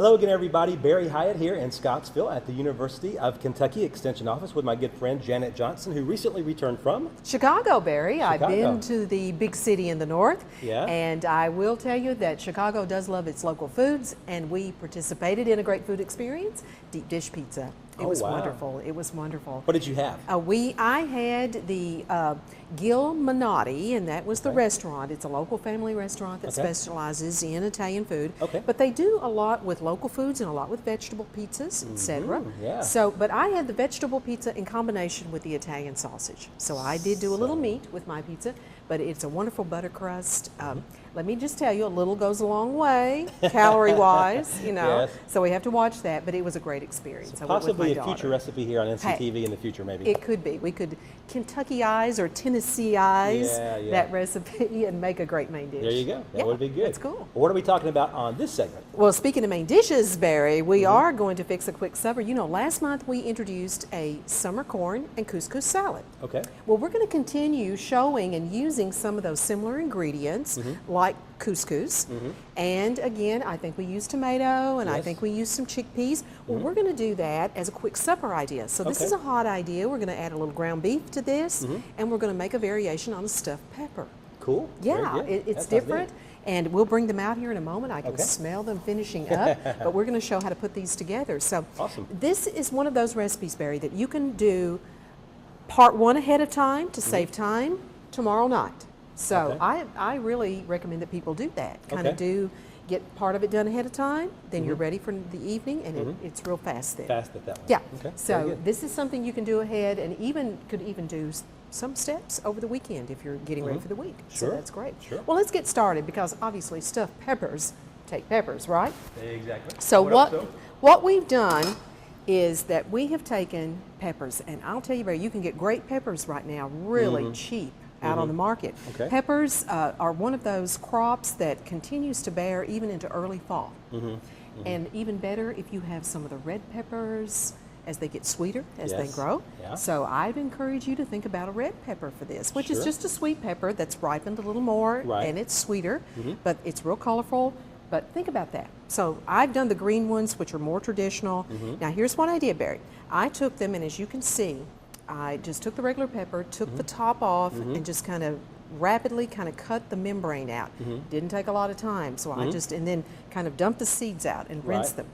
Hello again, everybody. Barry Hyatt here in Scottsville at the University of Kentucky Extension Office with my good friend Janet Johnson, who recently returned from Chicago, Barry. Chicago. I've been to the big city in the north, Yeah. and I will tell you that Chicago does love its local foods, and we participated in a great food experience, deep dish pizza. It was wonderful. It was wonderful. What did you have? I had the Gil Minotti, and that was the restaurant. It's a local family restaurant that specializes in Italian food. Okay. But they do a lot with local foods and a lot with vegetable pizzas, etc. Yeah. So, but I had the vegetable pizza in combination with the Italian sausage. So I did do a little meat with my pizza, but it's a wonderful butter crust. Let me just tell you, a little goes a long way, calorie-wise, you know. Yes. So we have to watch that, but it was a great experience. So I went with possibly my a future daughter. recipe here on NCTV in the future, maybe. It could be. We could Kentucky-ize or Tennessee-ize that recipe and make a great main dish. There you go. That would be good. That's cool. Well, what are we talking about on this segment? Well, speaking of main dishes, Barry, we are going to fix a quick supper. You know, last month we introduced a summer corn and couscous salad. Okay. Well, we're going to continue showing and using some of those similar ingredients like couscous. And again, I think we used tomato and I think we used some chickpeas. Well, we're going to do that as a quick supper idea. So this is a hot idea. We're going to add a little ground beef to this and we're going to make a variation on a stuffed pepper. Cool. Yeah, it's different. And we'll bring them out here in a moment. I can smell them finishing up, but we're going to show how to put these together. So this is one of those recipes, Barry, that you can do part one ahead of time to save time tomorrow night. So I really recommend that people do that. Kind of get part of it done ahead of time, then you're ready for the evening, and it's real fast then. Fast at that one. Yeah. Okay. So this is something you can do ahead, and could even do some steps over the weekend if you're getting ready for the week. Sure. So that's great. Sure. Well, let's get started because obviously stuffed peppers take peppers, right? Exactly. So what we've done is that we have taken peppers, and I'll tell you, Barry, you can get great peppers right now really cheap out on the market. Okay. Peppers are one of those crops that continues to bear even into early fall. And even better if you have some of the red peppers as they get sweeter as they grow. Yeah. So I'd encourage you to think about a red pepper for this, which is just a sweet pepper that's ripened a little more and it's sweeter, but it's real colorful. But think about that. So I've done the green ones, which are more traditional. Now here's what I did, Barry. I took them, and as you can see, I just took the regular pepper, took the top off, and just kind of rapidly cut the membrane out. Didn't take a lot of time, so I just, and then kind of dumped the seeds out and rinsed them.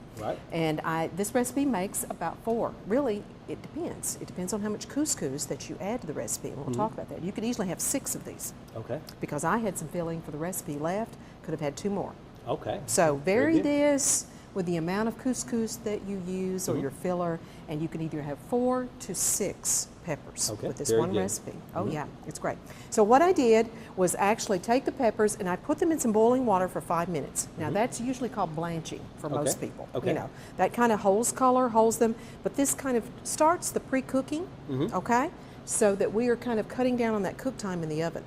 And this recipe makes about 4. Really, it depends. It depends on how much couscous that you add to the recipe, and we'll talk about that. You could easily have 6 of these. Okay. Because I had some filling for the recipe left, could have had 2 more. Okay. So vary this with the amount of couscous that you use or your filler, and you can either have 4 to 6 peppers with this one recipe. Oh yeah, it's great. So what I did was actually take the peppers and I put them in some boiling water for 5 minutes. Now that's usually called blanching for most people. You know, that kind of holds color, holds them, but this kind of starts the pre-cooking, okay? So that we are kind of cutting down on that cook time in the oven.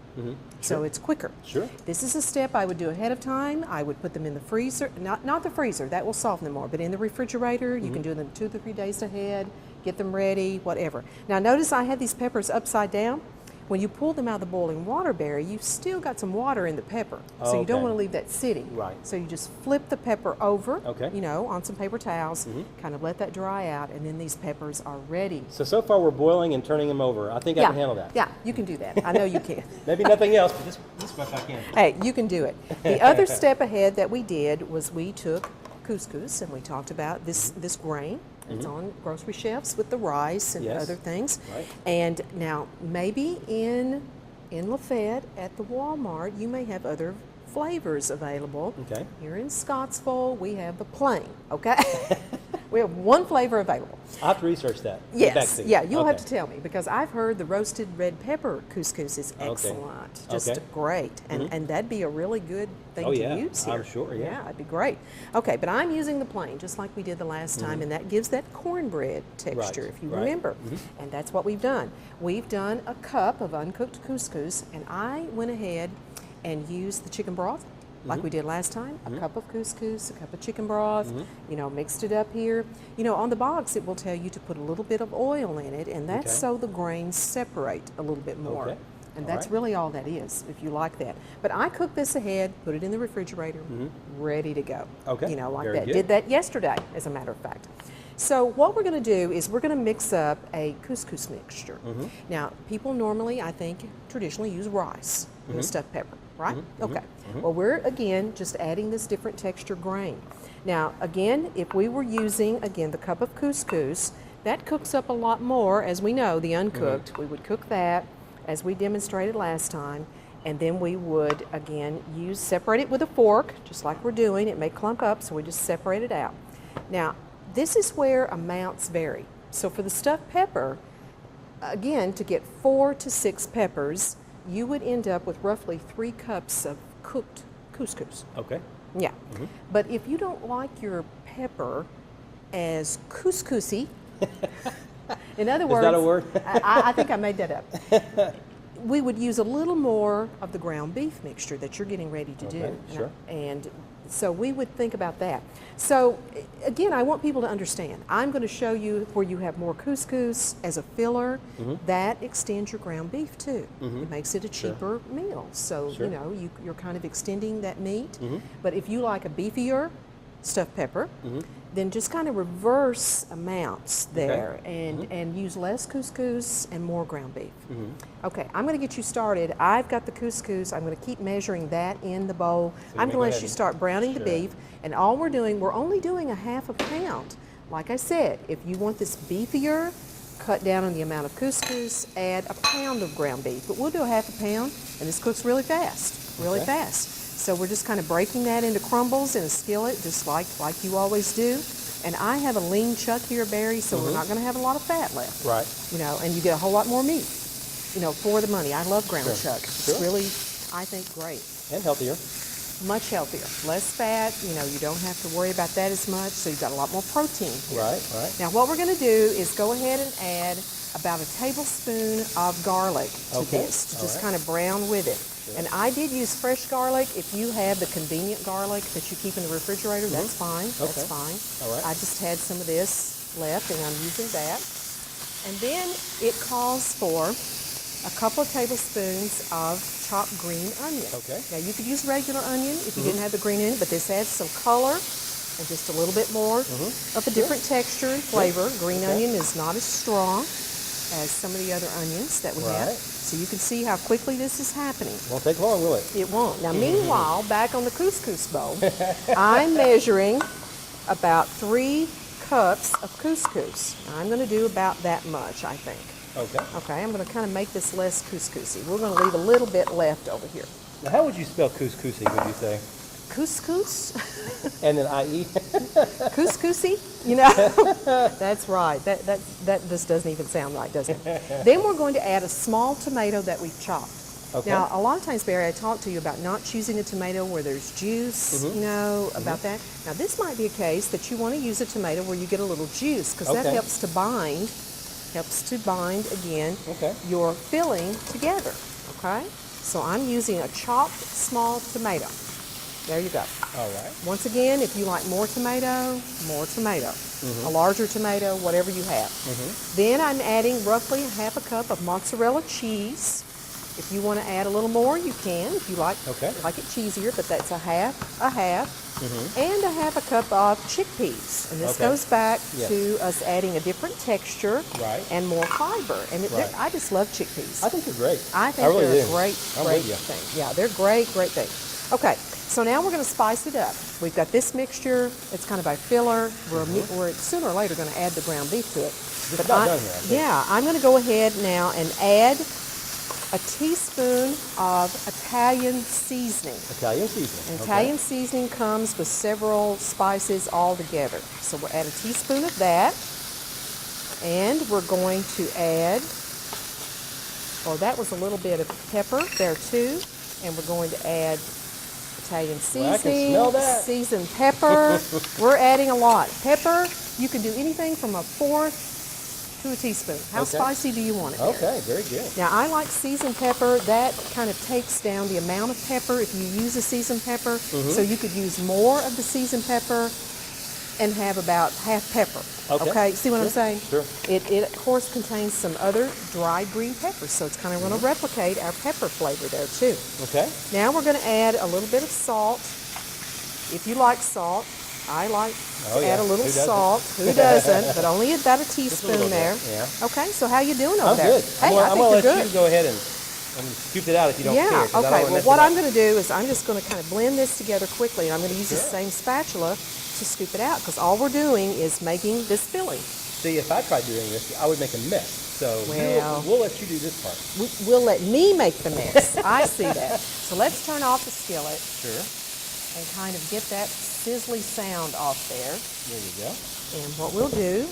So it's quicker. This is a step I would do ahead of time. I would put them in the freezer, not the freezer, that will soften them more, but in the refrigerator. You can do them 2 to 3 days ahead, get them ready, whatever. Now notice I had these peppers upside down. When you pull them out of the boiling water, Barry, you've still got some water in the pepper. So you don't want to leave that sitting. So you just flip the pepper over, you know, on some paper towels, kind of let that dry out, and then these peppers are ready. So far we're boiling and turning them over. I think I can handle that. Yeah, you can do that. I know you can. Maybe nothing else, but this much I can. Hey, you can do it. The other step ahead that we did was we took couscous, and we talked about this grain. It's on grocery shelves with the rice and other things. And now maybe in Lafayette at the Walmart you may have other flavors available. Here in Scottsville we have the plain, we have one flavor available. I'll have to research that. Yes, you'll have to tell me, because I've heard the roasted red pepper couscous is excellent, just great, and that'd be a really good thing to use here. I'm sure, Yeah, it'd be great. Okay, but I'm using the plain, just like we did the last time, and that gives that cornbread texture, if you remember. And that's what we've done. We've done a cup of uncooked couscous, and I went ahead and used the chicken broth, like we did last time, a cup of couscous, a cup of chicken broth, you know, mixed it up here. You know, on the box it will tell you to put a little bit of oil in it, and that's so the grains separate a little bit more. And that's really all that is, if you like that. But I cook this ahead, put it in the refrigerator, ready to go. Okay. You know, like Very that. good. Did that yesterday, as a matter of fact. So what we're going to do is we're going to mix up a couscous mixture. Now, people normally, I think, traditionally use rice and a stuffed pepper, right? Okay. Well, we're, again, just adding this different texture grain. Now, again, if we were using, again, the cup of couscous, that cooks up a lot more, as we know, the uncooked. We would cook that, as we demonstrated last time, and then we would, again, separate it with a fork, just like we're doing. It may clump up, so we just separate it out. Now, this is where amounts vary. So for the stuffed pepper, again, to get 4 to 6 peppers, you would end up with roughly 3 cups of cooked couscous. Okay. Yeah. But if you don't like your pepper as couscousy, in other words, is that a word? I think I made that up. We would use a little more of the ground beef mixture that you're getting ready to do. Sure. And so we would think about that. So again, I want people to understand. I'm going to show you where you have more couscous as a filler. That extends your ground beef too. It makes it a cheaper meal. So you know you're kind of extending that meat. But if you like a beefier stuffed pepper, then just kind of reverse amounts there and use less couscous and more ground beef. Okay, I'm going to get you started. I've got the couscous. I'm going to keep measuring that in the bowl. So I'm going to let you start browning the beef, and all we're only doing a ½ a pound. Like I said, if you want this beefier, cut down on the amount of couscous, add a pound of ground beef. But we'll do a ½ a pound, and this cooks really fast, really fast. So we're just kind of breaking that into crumbles in a skillet, just like you always do. And I have a lean chuck here, Barry, so we're not going to have a lot of fat left. Right. You know, and you get a whole lot more meat, you know, for the money. I love ground chuck. It's really, I think, great. And healthier. Much healthier. Less fat, you know, you don't have to worry about that as much, so you've got a lot more protein here. Right. Now what we're going to do is go ahead and add about a tablespoon of garlic to this, to just kind of brown with it. And I did use fresh garlic. If you have the convenient garlic that you keep in the refrigerator, that's fine. That's fine. All right. I just had some of this left, and I'm using that. And then it calls for a couple of tablespoons of chopped green onion. Okay. Now you could use regular onion if you didn't have the green in it, but this adds some color and just a little bit more of a different texture and flavor. Green onion is not as strong as some of the other onions that we have. So you can see how quickly this is happening. Won't take long, will it? It won't. Now meanwhile, back on the couscous bowl, I'm measuring about 3 cups of couscous. I'm going to do about that much, I think. Okay. Okay, I'm going to kind of make this less couscousy. We're going to leave a little bit left over here. Now, how would you spell couscousy, would you say? Couscous? And then I-E? Couscousy? You know, that's right. That this doesn't even sound right, does it? Then we're going to add a small tomato that we've chopped. Okay. Now, a lot of times, Barry, I talk to you about not choosing a tomato where there's juice, you know, about that. Now, this might be a case that you want to use a tomato where you get a little juice, because that helps to bind, again, your filling together, okay? So I'm using a chopped small tomato. There you go. All right. Once again, if you like more tomato, more tomato. A larger tomato, whatever you have. Then I'm adding roughly a ½ a cup of mozzarella cheese. If you want to add a little more, you can. If you like it cheesier, but that's a half, and a ½ a cup of chickpeas. And this goes back to us adding a different texture and more fiber. And I just love chickpeas. I think they're great. I think they're a great thing. Yeah, they're great thing. Okay, so now we're going to spice it up. We've got this mixture. It's kind of a filler. We're sooner or later going to add the ground beef to it. But not done here, I'm going to go ahead now and add a teaspoon of Italian seasoning. Italian seasoning. Italian seasoning comes with several spices all together. So we'll add a teaspoon of that. And we're going to add, that was a little bit of pepper there too. And we're going to add Italian seasoning, I can smell that. Seasoned pepper. We're adding a lot. Pepper, you can do anything from a 1/4 to a teaspoon. How spicy do you want it? Okay, very good. Now I like seasoned pepper. That kind of takes down the amount of pepper if you use a seasoned pepper. So you could use more of the seasoned pepper and have about half pepper. Okay. See what I'm saying? Sure. It of course contains some other dried green peppers, so it's kind of going to replicate our pepper flavor there too. Okay. Now we're going to add a little bit of salt. If you like salt, I like to add a little salt. Who doesn't? But only about a teaspoon there. Yeah. Okay, so how you doing over I'm there? good. Hey, I'm going to let good. you go ahead and scoop it out if you don't care. Yeah, 'Cause I don't okay. wanna Well, mess what it up. I'm going to do is I'm just going to kind of blend this together quickly, and I'm going to use the same spatula to scoop it out, because all we're doing is making this filling. See, if I tried doing this, I would make a mess. So we'll let you do this part. We'll let me make the mess. I see that. So let's turn off the skillet. Sure. And kind of get that sizzly sound off there. There you go. And what we'll do,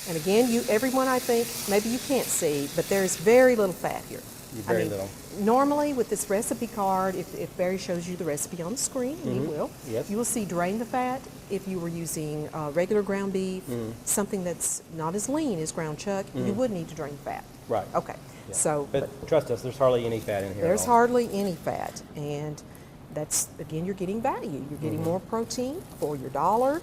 and again, everyone I think, maybe you can't see, but there's very little fat here. Very little. Normally with this recipe card, if Barry shows you the recipe on the screen, and he will, you will see drain the fat. If you were using regular ground beef, something that's not as lean as ground chuck, you would need to drain the fat. Right. Okay. Yeah. So, but trust us, there's hardly any fat in here. There's hardly any fat, and that's, again, you're getting value. You're getting more protein for your dollar,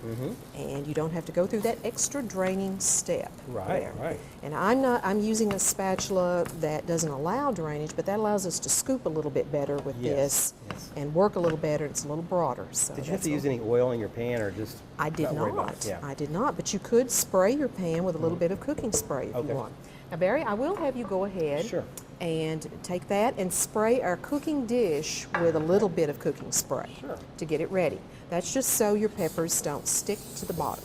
and you don't have to go through that extra draining step. Right, right. And I'm using a spatula that doesn't allow drainage, but that allows us to scoop a little bit better with this and work a little better. It's a little broader. So did you have to use any oil in your pan, or just? I did not. Yeah. I did not, but you could spray your pan with a little bit of cooking spray if you want. Now, Barry, I will have you go ahead and take that and spray our cooking dish with a little bit of cooking spray to get it ready. That's just so your peppers don't stick to the bottom.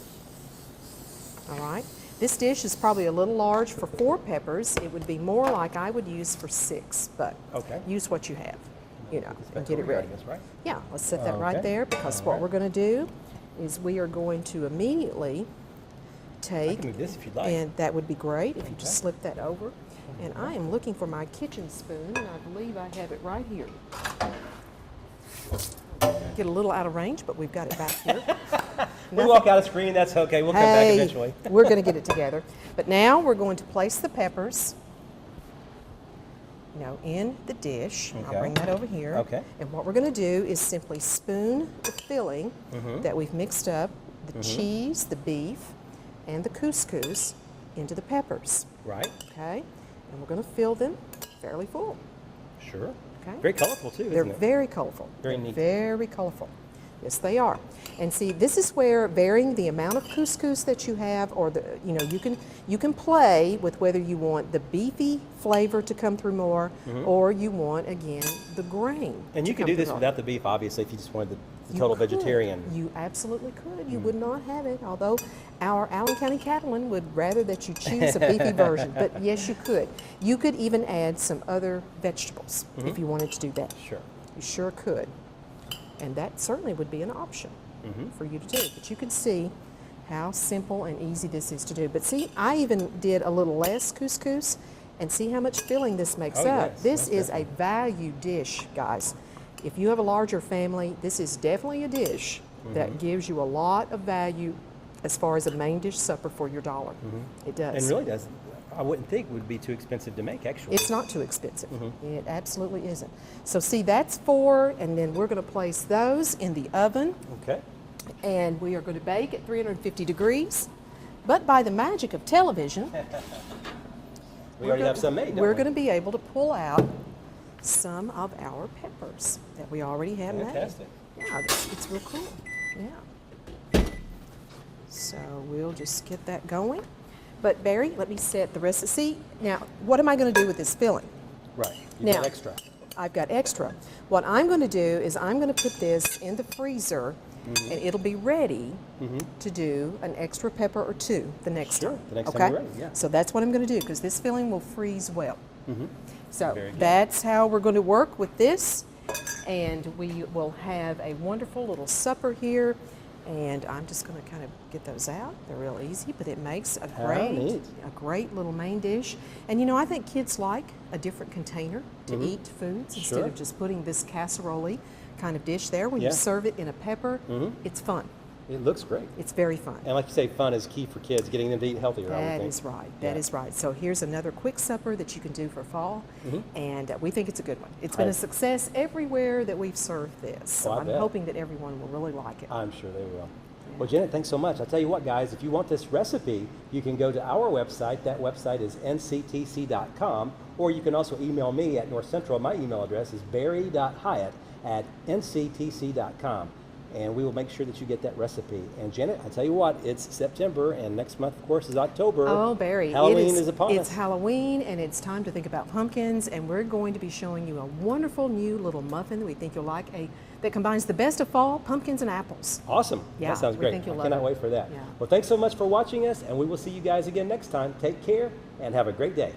All right? This dish is probably a little large for 4 peppers. It would be more like I would use for 6, but use what you have, you know, and get it ready. Yeah, let's set that right there, because what we're going to do is we are going to immediately take, I can move this if you'd like. and that would be great if you just slip that over. And I am looking for my kitchen spoon, and I believe I have it right here. Get a little out of range, but we've got it back here. We walk out of screen, that's okay. We'll come back eventually. We're going to get it together. But now we're going to place the peppers, in the dish. I'll bring that over here. Okay. And what we're going to do is simply spoon the filling that we've mixed up, the cheese, the beef, and the couscous into the peppers. Right. Okay. And we're going to fill them fairly full. Sure. Okay. Very colorful too, They're isn't it? very colorful. Very neat. Very colorful. Yes, they are. And see, this is where varying the amount of couscous that you have, or you can play with whether you want the beefy flavor to come through more, or you want, again, the grain. And you could do this without the beef, obviously, if you just wanted the total vegetarian. You absolutely could. You would not have it, although our Allen County cattlemen would rather that you choose a beefy version. But yes, you could. You could even add some other vegetables if you wanted to do that. Sure. You sure could. And that certainly would be an option for you to do. But you can see how simple and easy this is to do. But see, I even did a little less couscous, and see how much filling this makes up. Yes. This is a value dish, guys. If you have a larger family, this is definitely a dish that gives you a lot of value as far as a main dish supper for your dollar. It does. And really does. I wouldn't think would be too expensive to make, actually. It's not too expensive. It absolutely isn't. So see, that's 4, and then we're going to place those in the oven. Okay. And we are going to bake at 350 degrees. But by the magic of television, we already have some made, don't we're we? going to be able to pull out some of our peppers that we already have Fantastic. made. Yeah, it's real cool. Yeah. So we'll just get that going. But Barry, let me set the rest. See, now, what am I going to do with this filling? Right. You Now, got extra. I've got extra. What I'm going to do is I'm going to put this in the freezer, and it'll be ready to do an extra pepper or 2 the next time. The next time you're ready, yeah. So that's what I'm going to do, because this filling will freeze well. So Very good. that's how we're going to work with this, and we will have a wonderful little supper here. And I'm just going to kind of get those out. They're real easy, but it makes a great little main dish. And I think kids like a different container to eat foods instead of just putting this casserole kind of dish there. When you serve it in a pepper, it's fun. It looks great. It's very fun. And like you say, fun is key for kids, getting them to eat healthier, I would That think. is right. That is right. So here's another quick supper that you can do for fall, and we think it's a good one. It's been a success everywhere that we've served this. So Well, I I'm bet. hoping that everyone will really like it. I'm sure they will. Well, Janet, thanks so much. I'll tell you what, guys, if you want this recipe, you can go to our website. That website is nctc.com, or you can also email me at North Central. My email address is barry.hyatt@nctc.com, and we will make sure that you get that recipe. And Janet, I tell you what, it's September, and next month, of course, is October. Oh, Barry, Halloween is upon us. It's Halloween, and it's time to think about pumpkins, and we're going to be showing you a wonderful new little muffin that we think you'll like, that combines the best of fall, pumpkins and apples. Awesome. Yeah, that sounds we great. think you'll I cannot love it. wait for that. Yeah. Well, thanks so much for watching us, and we will see you guys again next time. Take care, and have a great day.